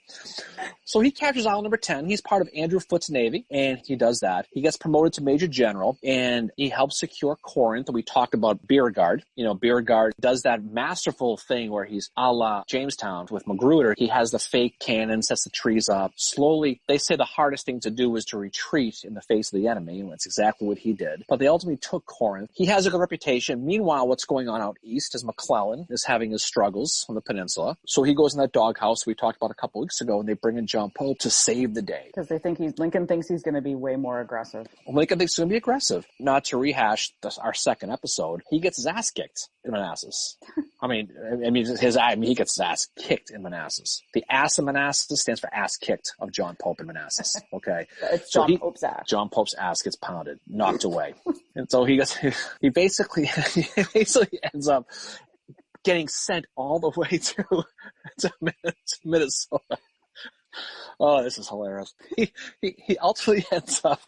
So he captures Island number 10. He's part of Andrew Foote's Navy, and he does that. He gets promoted to Major General, and he helps secure Corinth. And we talked about Beauregard. Beauregard does that masterful thing where he's a la Jamestown with Magruder. He has the fake cannon, sets the trees up. Slowly, they say the hardest thing to do is to retreat in the face of the enemy, and that's exactly what he did. But they ultimately took Corinth. He has a good reputation. Meanwhile, what's going on out east is McClellan is having his struggles on the peninsula. So he goes in that doghouse we talked about a couple weeks ago, and they bring in John Pope to save the day. Because they think Lincoln thinks he's going to be way more aggressive. Lincoln thinks he's going to be aggressive. Not to rehash our second episode, he gets his ass kicked in Manassas. he gets his ass kicked in Manassas. The ass of Manassas stands for ass kicked of John Pope in Manassas. Okay. It's John Pope's ass. John Pope's ass gets pounded, knocked away. And so he basically ends up getting sent all the way to Minnesota. Oh, this is hilarious. He ultimately ends up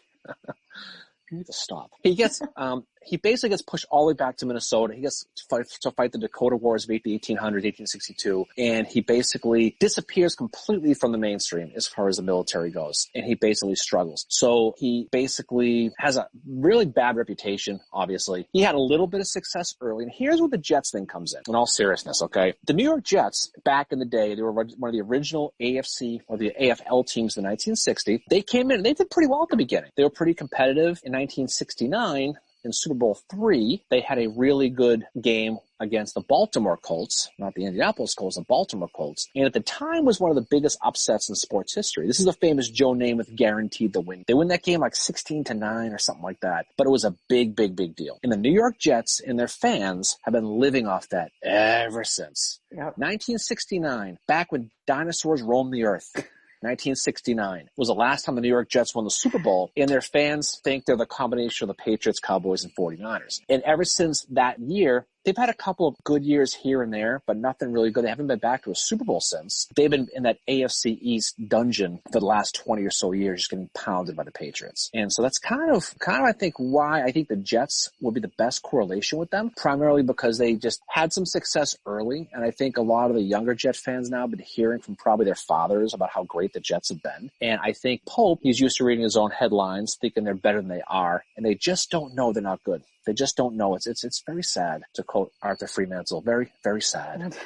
you need to stop. He basically gets pushed all the way back to Minnesota. He gets to fight the Dakota Wars of the 1800s, 1862, and he basically disappears completely from the mainstream as far as the military goes, and he basically struggles. So he basically has a really bad reputation, obviously. He had a little bit of success early, and here's where the Jets thing comes in all seriousness, okay? The New York Jets, back in the day, they were one of the original AFC or the AFL teams in 1960. They came in and they did pretty well at the beginning. They were pretty competitive. In 1969, in Super Bowl III, they had a really good game against the Baltimore Colts, not the Indianapolis Colts, the Baltimore Colts. And at the time was one of the biggest upsets in sports history. This is the famous Joe Namath guaranteed the win. They win that game like 16-9 or something like that. But it was a big, big, big deal. And the New York Jets and their fans have been living off that ever since. Yep. 1969, back when dinosaurs roamed the earth. 1969 was the last time the New York Jets won the Super Bowl, and their fans think they're the combination of the Patriots, Cowboys, and 49ers. And ever since that year, they've had a couple of good years here and there, but nothing really good. They haven't been back to a Super Bowl since. They've been in that AFC East dungeon for the last 20 or so years, just getting pounded by the Patriots. And so that's kind of, I think, why I think the Jets would be the best correlation with them, primarily because they just had some success early. And I think a lot of the younger Jet fans now have been hearing from probably their fathers about how great the Jets have been. And I think Pope, he's used to reading his own headlines, thinking they're better than they are, and they just don't know they're not good. They just don't know. It's very sad, to quote Arthur Fremantle. Very, very sad.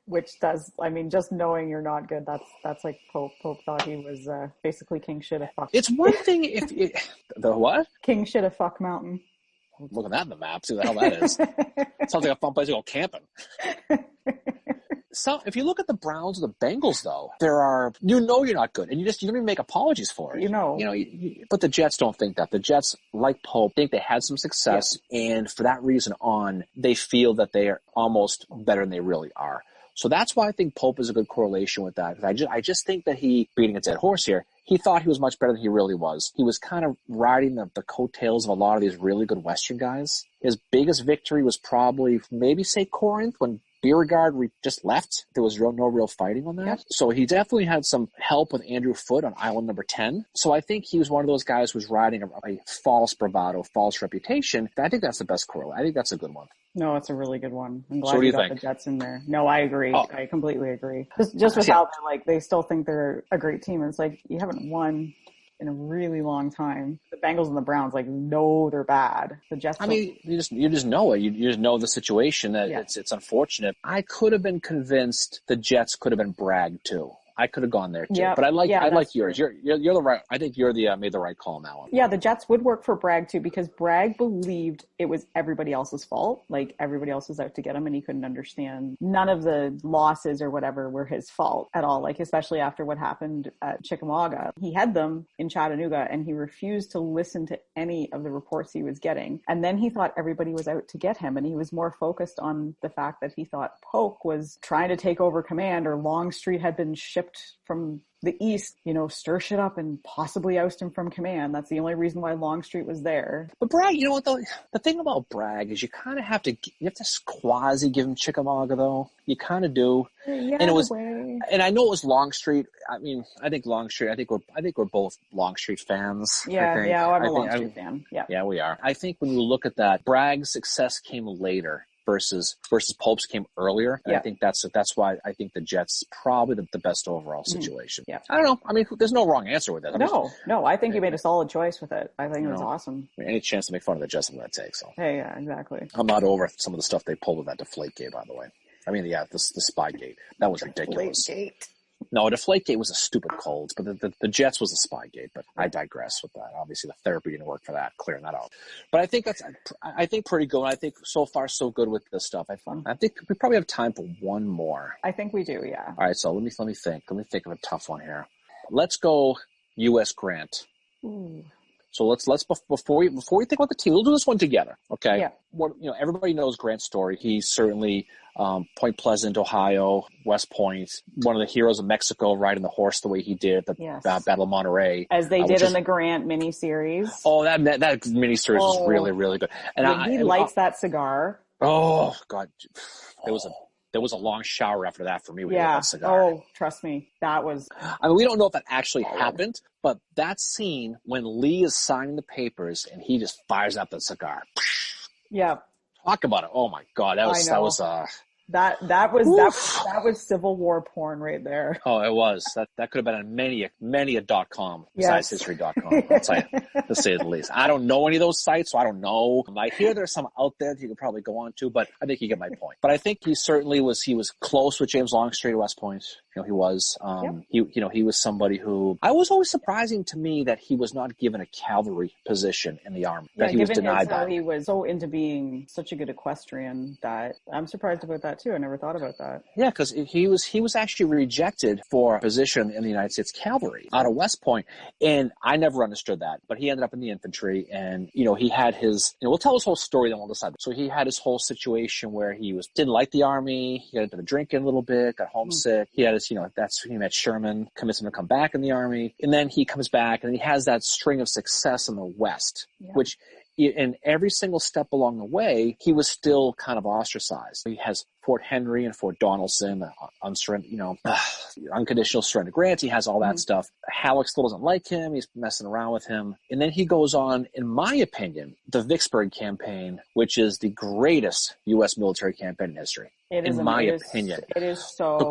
Which does, just knowing you're not good, that's like Pope. Pope thought he was basically king shit a fuck. It's one thing if the what? King shit a fuck mountain. Look at that in the map. See what the hell that is. Sounds like a fun place to go camping. So if you look at the Browns or the Bengals, though, you're not good, and you don't even make apologies for it. But the Jets don't think that. The Jets, like Pope, think they had some success, and for that reason on, they feel that they are almost better than they really are. So that's why I think Pope is a good correlation with that. I just think that beating a dead horse here, he thought he was much better than he really was. He was kind of riding the coattails of a lot of these really good Western guys. His biggest victory was probably maybe say Corinth when Beauregard just left. There was no real fighting on that. Yep. So he definitely had some help with Andrew Foote on Island number 10. So I think he was one of those guys who was riding a false bravado, false reputation. I think that's the best correlation. I think that's a good one. No, it's a really good one. I'm glad so you got the Jets in there. No, I agree. Oh. I completely agree. Just with how they still think they're a great team. And it's like, you haven't won in a really long time. The Bengals and the Browns, no, they're bad. The Jets. You just know it. You just know the situation that it's unfortunate. I could have been convinced the Jets could have been bragged too. I could have gone there too, but I like yours. You're the right. I think you're made the right call on that one. Yeah, the Jets would work for Bragg too, because Bragg believed it was everybody else's fault. Like everybody else was out to get him, and he couldn't understand. None of the losses or whatever were his fault at all. Like especially after what happened at Chickamauga, he had them in Chattanooga, and he refused to listen to any of the reports he was getting. And then he thought everybody was out to get him, and he was more focused on the fact that he thought Polk was trying to take over command, or Longstreet had been shipped from the East, stir shit up and possibly oust him from command. That's the only reason why Longstreet was there. But Bragg, you know what though? The thing about Bragg is you kind of have to quasi give him Chickamauga though. You kind of do. Yeah, and it was, way. And I know it was Longstreet. I mean, I think Longstreet. I think we're both Longstreet fans. Yeah, I'm a Longstreet fan. Yeah, we are. I think when you look at that, Bragg's success came later versus Pope's came earlier. And I think that's why I think the Jets probably the best overall situation. Yeah. I don't know. I mean, there's no wrong answer with that. No. I think you made a solid choice with it. I think it was awesome. I mean, any chance to make fun of the Jets, I'm going to take. So. Hey, yeah, exactly. I'm not over some of the stuff they pulled with that Deflategate, by the way. I mean, the Spygate. That was ridiculous. Deflategate. No, Deflategate was a stupid cold, but the Jets was a Spygate. But I digress with that. Obviously, the therapy didn't work for that, clearing that out. But I think I think pretty good. I think so far so good with this stuff. I think we probably have time for one more. I think we do, yeah. All right, so let me think. Let me think of a tough one here. Let's go U.S. Grant. Ooh. So let's before we think about the team, we'll do this one together, okay? Yeah. Everybody knows Grant's story. He's certainly Point Pleasant, Ohio, West Point, one of the heroes of Mexico, riding the horse the way he did at the Battle of Monterey, as they did in the Grant miniseries. Oh, that miniseries was really, really good. And when he lights that cigar. Oh God, there was a long shower after that for me. When he lit that cigar. Oh, trust me, that was. I mean, we don't know if that actually happened, but that scene when Lee is signing the papers and he just fires out the cigar. Yeah. Talk about it. Oh my God, that was That was Civil War porn right there. Oh, it was. That could have been on many a .com besides history.com. I'll tell you, to say the least. I don't know any of those sites, so I don't know. I hear there's some out there that you could probably go on to, but I think you get my point. But I think he certainly was close with James Longstreet at West Point. He was. He was somebody who I was always surprising to me that he was not given a cavalry position in the army. That he was denied that. He was so into being such a good equestrian that I'm surprised about that too. I never thought about that. Yeah, because he was actually rejected for a position in the United States Cavalry out of West Point, and I never understood that. But he ended up in the infantry, and he had his. We'll tell his whole story, then we'll decide. So he had his whole situation where he didn't like the army. He got into the drinking a little bit, got homesick. He had his, that's when he met Sherman, convinced him to come back in the army, and then he comes back and he has that string of success in the West, which. In every single step along the way, he was still kind of ostracized. He has Fort Henry and Fort Donelson, unconditional surrender grants. He has all that stuff. Halleck still doesn't like him. He's messing around with him. And then he goes on, in my opinion, the Vicksburg campaign, which is the greatest U.S. military campaign in history. In my opinion. It is so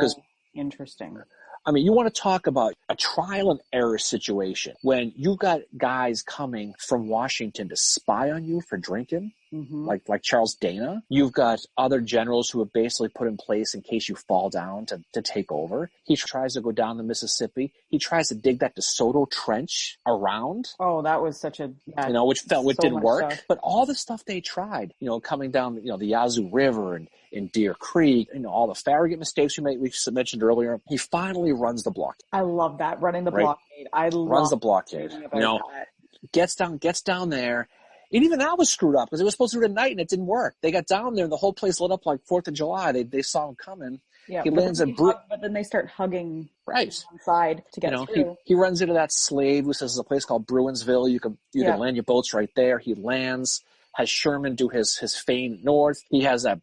interesting. I mean, you want to talk about a trial and error situation when you got guys coming from Washington to spy on you for drinking, like Charles Dana. You've got other generals who have basically put in place in case you fall down to take over. He tries to go down the Mississippi. He tries to dig that DeSoto Trench around. Oh, that was such a which didn't work. Stuff. But all the stuff they tried, coming down, the Yazoo River and in Deer Creek, all the Farragut mistakes we mentioned earlier. He finally runs the blockade. I love that, running the blockade. Runs the blockade. Gets down there. And even that was screwed up because it was supposed to do it at night and it didn't work. They got down there and the whole place lit up like 4th of July. They saw him coming. Yeah, he lands but then they start hugging inside to get through. He runs into that slave who says there's a place called Bruinsville. You can land your boats right there. He lands. Has Sherman do his feint north. He has that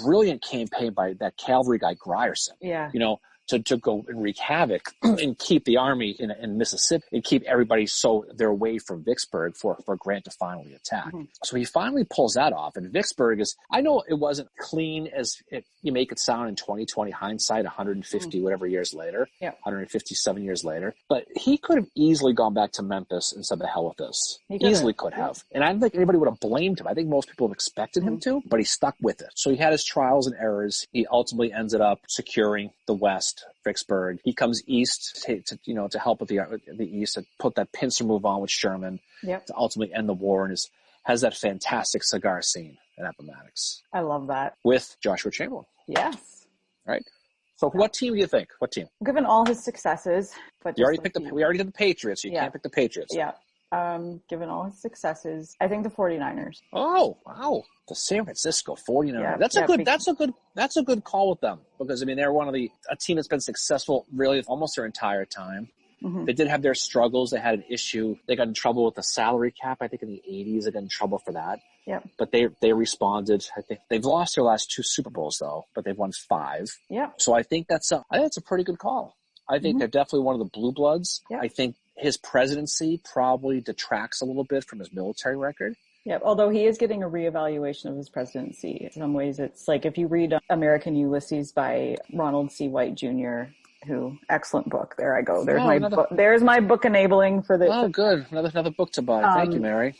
brilliant campaign by that cavalry guy Grierson. Yeah. To go and wreak havoc and keep the army in Mississippi and keep everybody so they're away from Vicksburg for Grant to finally attack. So he finally pulls that off. And Vicksburg is, I know it wasn't clean as you make it sound in 2020 hindsight, 150 whatever years later, 157 years later. But he could have easily gone back to Memphis and said, the hell with this. Easily could have. And I don't think anybody would have blamed him. I think most people have expected him to, but he stuck with it. So he had his trials and errors. He ultimately ended up securing the West, Vicksburg. He comes east to help with the east, to put that pincer move on with Sherman to ultimately end the war, and has that fantastic cigar scene at Appomattox. I love that. With Joshua Chamberlain. Yes. Right. So what team do you think? What team? Given all his successes, but we already did the Patriots. So you can't pick the Patriots. Yeah. given all his successes. I think the 49ers. Oh, wow. The San Francisco 49ers. Yeah, That's a good call with them because, I mean, they're a team that's been successful really almost their entire time. Mm-hmm. They did have their struggles. They had an issue. They got in trouble with the salary cap. I think in the 80s, they got in trouble for that. Yeah. But they responded. I think they've lost their last 2 Super Bowls though, but they've won 5. Yeah. So I think that's a pretty good call. I think they're definitely one of the blue bloods. Yeah. I think his presidency probably detracts a little bit from his military record. Yeah, although he is getting a reevaluation of his presidency. In some ways, it's like if you read American Ulysses by Ronald C. White Jr., who, excellent book. There I go. There's my book enabling for the. Oh, good. Another book to buy. Thank you, Mary.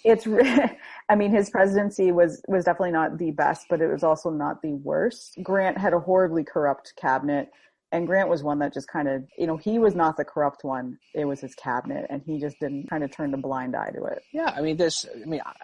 I mean, his presidency was definitely not the best, but it was also not the worst. Grant had a horribly corrupt cabinet. And Grant was one that just kind of, he was not the corrupt one. It was his cabinet, and he just didn't kind of turn a blind eye to it. Yeah, I mean,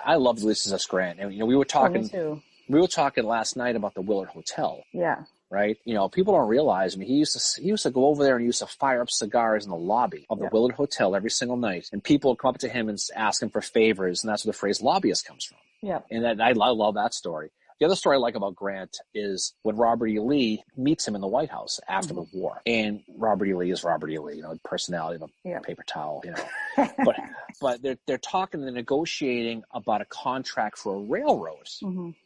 I love Ulysses S. Grant. And, we were talking. Me too. We were talking last night about the Willard Hotel. Yeah. Right? People don't realize, I mean, he used to go over there and he used to fire up cigars in the lobby of the Willard Hotel every single night. And people would come up to him and ask him for favors, and that's where the phrase lobbyist comes from. Yeah. And I love that story. The other story I like about Grant is when Robert E. Lee meets him in the White House after the war. And Robert E. Lee is Robert E. Lee, personality of a paper towel, But they're talking and they're negotiating about a contract for a railroad,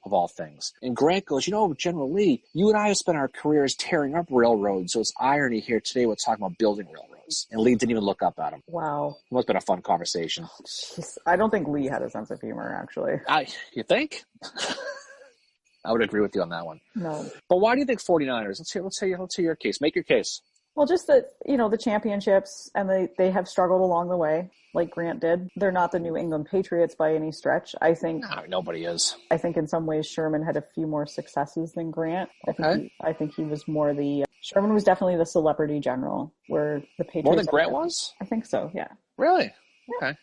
of all things. And Grant goes, General Lee, you and I have spent our careers tearing up railroads, so it's irony here today we're talking about building railroads. And Lee didn't even look up at him. Wow. It must have been a fun conversation. Jeez. I don't think Lee had a sense of humor, actually. You think? I would agree with you on that one. No. But why do you think 49ers? Let's hear your case. Make your case. Well, just that, the championships, and they have struggled along the way, like Grant did. They're not the New England Patriots by any stretch. I think. No, nobody is. I think in some ways Sherman had a few more successes than Grant. I think he was more Sherman was definitely the celebrity general, where the Patriots. More than Grant was? I think so, yeah. Really? Yeah. Okay.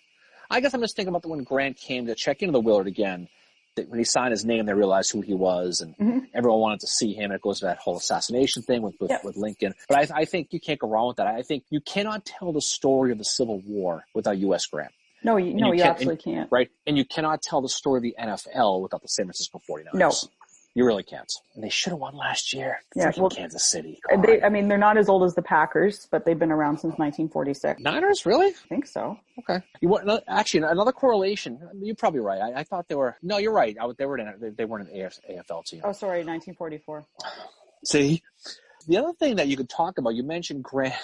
I guess I'm just thinking about when Grant came to check into the Willard again. When he signed his name, they realized who he was, and everyone wanted to see him. It goes to that whole assassination thing with Lincoln. But I think you can't go wrong with that. I think you cannot tell the story of the Civil War without U.S. Grant. No, you absolutely can't. Right? And you cannot tell the story of the NFL without the San Francisco 49ers. No. You really can't. And they should have won last year. Kansas City. They're not as old as the Packers, but they've been around since 1946. Niners, really? I think so. Okay. Actually, another correlation. You're probably right. I thought they were. No, you're right. They weren't an AFL team. Oh, sorry, 1944. See? The other thing that you could talk about, you mentioned Grant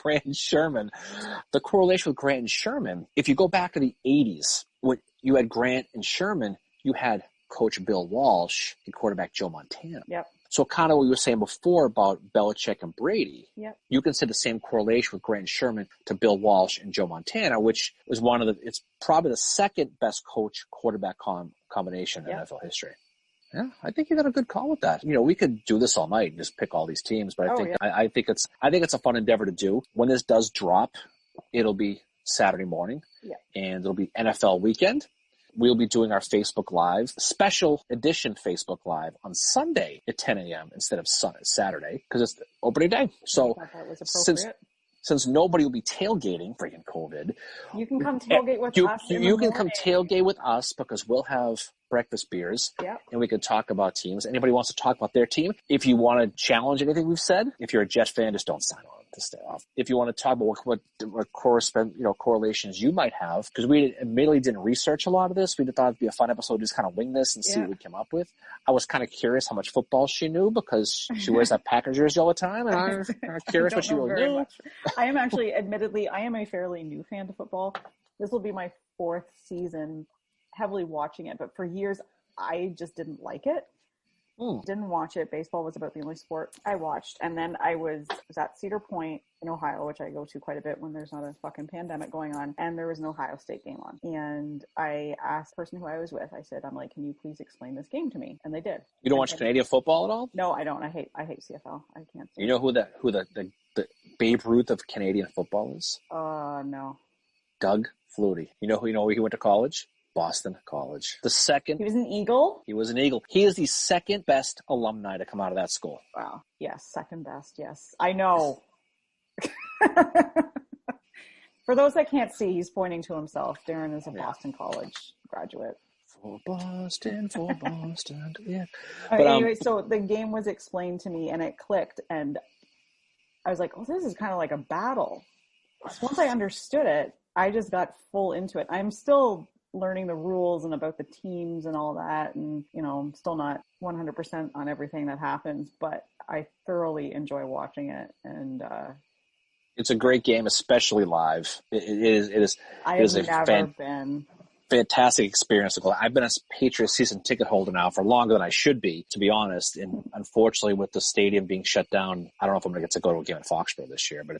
and Sherman. The correlation with Grant and Sherman, if you go back to the 80s, when you had Grant and Sherman, you had Coach Bill Walsh and quarterback Joe Montana. Yep. So kind of what you were saying before about Belichick and Brady. Yep. You can see the same correlation with Grant and Sherman to Bill Walsh and Joe Montana, which is it's probably the second best coach quarterback combination in NFL history. Yeah, I think you got a good call with that. We could do this all night and just pick all these teams, but I think it's a fun endeavor to do. When this does drop, it'll be Saturday morning, and it'll be NFL weekend. We'll be doing our Facebook Live, special edition Facebook Live on Sunday at 10 a.m. instead of Saturday, because it's opening day. So that was appropriate. Since nobody will be tailgating, freaking COVID, you can come tailgate with us. You can come tailgate with us because we'll have breakfast beers, and we can talk about teams. Anybody wants to talk about their team? If you want to challenge anything we've said, if you're a Jet fan, just don't sign on to stay off. If you want to talk about what correlations you might have, because we admittedly didn't research a lot of this. We thought it'd be a fun episode to just kind of wing this and see what we came up with. I was kind of curious how much football she knew because she wears that Packers jersey all the time, and I'm kind of curious what she really knew. Much. I am actually, admittedly, I am a fairly new fan to football. This will be my 4th season heavily watching it, but for years I just didn't like it. Didn't watch it. Baseball was about the only sport I watched. And then I was at Cedar Point in Ohio, which I go to quite a bit when there's not a fucking pandemic going on. And there was an Ohio State game on. And I asked the person who I was with, I said, can you please explain this game to me? And they did. You don't watch Canadian football at all? No, I don't. I hate CFL. I can't. You know who the Babe Ruth of Canadian football is? No. Doug Flutie. You know where he went to college? Boston College. He was an Eagle? He was an Eagle. He is the second best alumni to come out of that school. Wow. Yes, second best. Yes. I know. For those that can't see, he's pointing to himself. Darren is a Boston College graduate. For Boston, yeah. But anyway, so the game was explained to me and it clicked, and I was like, oh, this is kind of like a battle. So once I understood it, I just got full into it. I'm still learning the rules and about the teams and all that, and I'm still not 100% on everything that happens, but I thoroughly enjoy watching it. And it's a great game, especially live. It is never been. Fantastic experience. I've been a Patriots season ticket holder now for longer than I should be, to be honest. And unfortunately, with the stadium being shut down, I don't know if I'm going to get to go to a game in Foxborough this year. But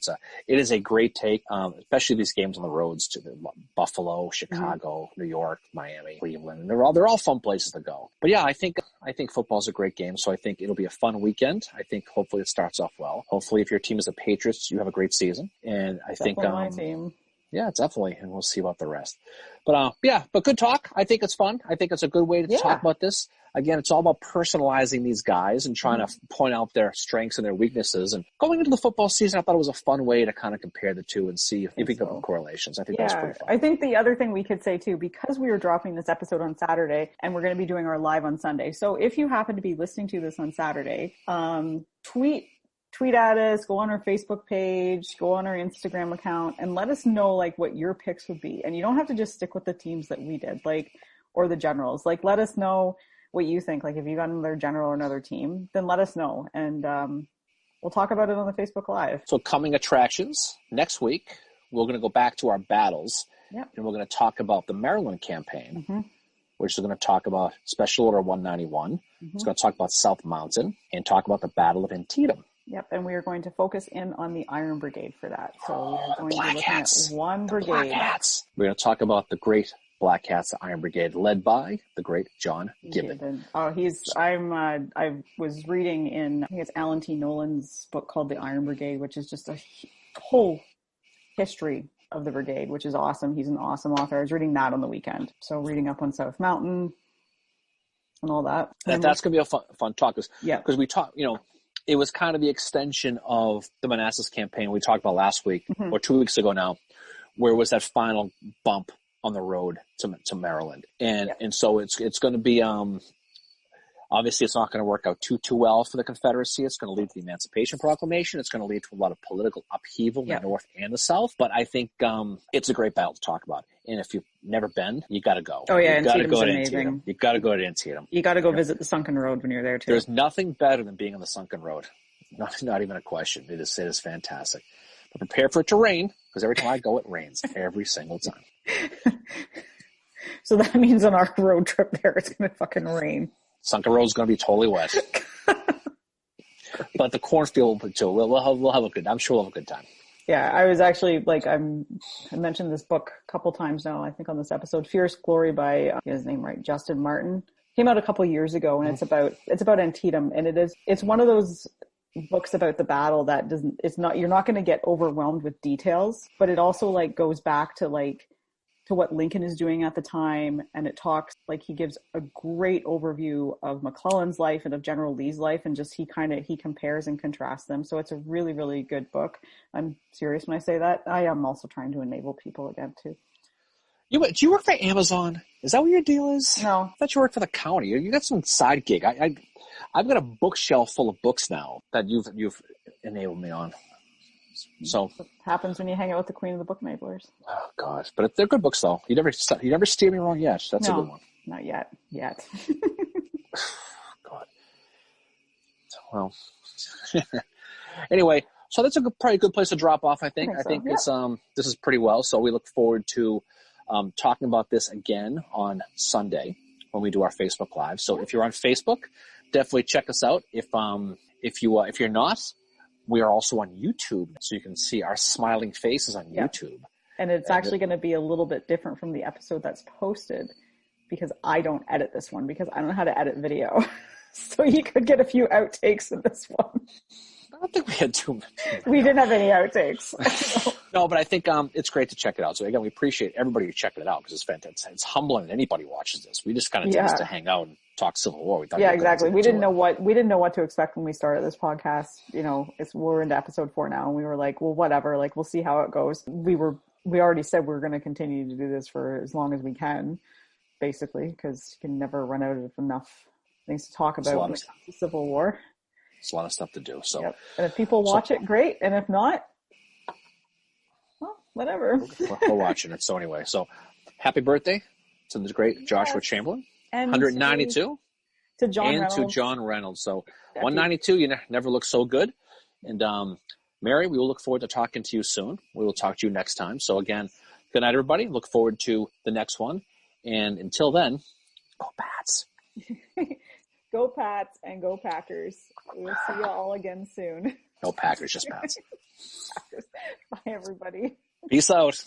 it is a great take, especially these games on the roads to Buffalo, Chicago, New York, Miami, Cleveland. They're all fun places to go. But yeah, I think football is a great game. So I think it'll be a fun weekend. I think hopefully it starts off well. Hopefully, if your team is the Patriots, you have a great season. And I think my team. Yeah, definitely. And we'll see about the rest. But but good talk. I think it's fun. I think it's a good way to talk about this. Again, it's all about personalizing these guys and trying to point out their strengths and their weaknesses. And going into the football season, I thought it was a fun way to kind of compare the two and see if we can get correlations. I think that's pretty fun. I think the other thing we could say too, because we are dropping this episode on Saturday and we're going to be doing our live on Sunday. So if you happen to be listening to this on Saturday, tweet at us, go on our Facebook page, go on our Instagram account, and let us know what your picks would be. And you don't have to just stick with the teams that we did, or the generals. Let us know what you think. If you got another general or another team, then let us know. And we'll talk about it on the Facebook Live. So coming attractions next week, we're going to go back to our battles. Yep. And we're going to talk about the Maryland campaign, which is going to talk about Special Order 191. It's going to talk about South Mountain and talk about the Battle of Antietam. Yep, and we are going to focus in on the Iron Brigade for that. So we are going to be looking at one brigade. Black Hats. We're going to talk about the great Black Hats, the Iron Brigade, led by the great John Gibbon. Oh, I was reading in, I think it's Alan T. Nolan's book called The Iron Brigade, which is just a whole history of the brigade, which is awesome. He's an awesome author. I was reading that on the weekend. So reading up on South Mountain and all that. That's going to be a fun talk. Because we talk, it was kind of the extension of the Manassas campaign we talked about last week or 2 weeks ago now, where it was that final bump on the road to Maryland. And so it's going to be, obviously it's not going to work out too well for the Confederacy. It's going to lead to the Emancipation Proclamation. It's going to lead to a lot of political upheaval in the North and the South. But I think it's a great battle to talk about. And if you've never been, you got to go. Oh, yeah, you got to go to amazing. Antietam. You got to go to Antietam. You got to go visit the Sunken Road when you're there, too. There's nothing better than being on the Sunken Road. Not even a question. It is fantastic. But prepare for it to rain, because every time I go, it rains. Every single time. So that means on our road trip there, it's going to fucking rain. Sunken Road's going to be totally wet. But the cornfield will be too. We'll have a good. I'm sure we'll have a good time. Yeah, I was actually I mentioned this book a couple times now, I think on this episode, Fierce Glory by, get his name right, Justin Martin. Came out a couple years ago, and it's about Antietam, and it's one of those books about the battle that you're not going to get overwhelmed with details, but it also goes back to what Lincoln is doing at the time, and it talks, he gives a great overview of McClellan's life and of General Lee's life, and just he compares and contrasts them. So it's a really, really good book. I'm serious when I say that. I am also trying to enable people again too. Do you work for Amazon? Is that what your deal is? No. I thought you worked for the county. You got some side gig. I've got a bookshelf full of books now that you've enabled me on. So what happens when you hang out with the queen of the book enablers. Oh gosh, but they're good books though. You never steer me wrong yet. That's a good one. Not yet. God. Well, anyway, so that's probably a good place to drop off. I think it's this is pretty well. So we look forward to talking about this again on Sunday when we do our Facebook Live. So if you're on Facebook, definitely check us out. If you're not, we are also on YouTube, so you can see our smiling faces on YouTube. And it's actually going to be a little bit different from the episode that's posted, because I don't edit this one, because I don't know how to edit video. So you could get a few outtakes in this one. I don't think we had too many. We didn't have any outtakes. No, but I think it's great to check it out. So again, we appreciate everybody who checked it out, because it's fantastic. It's humbling that anybody watches this. We just kind of did this to hang out and talk Civil War. We thought exactly. We didn't know what to expect when we started this podcast. We're into episode 4 now, and we were like, well, whatever. We'll see how it goes. We were we already said we're going to continue to do this for as long as we can, basically, because you can never run out of enough things to talk about when it comes to Civil War. It's a lot of stuff to do. So, yep. And if people watch it, great. And if not, well, whatever. We're watching it. So anyway, so happy birthday to the great Joshua Chamberlain. And 192. To John Reynolds. To John Reynolds. So 192, you never look so good. And Mary, we will look forward to talking to you soon. We will talk to you next time. So again, good night, everybody. Look forward to the next one. And until then, go Pats. Go Pats and go Packers. We'll see you all again soon. No Packers, just Pats. Packers. Bye, everybody. Peace out.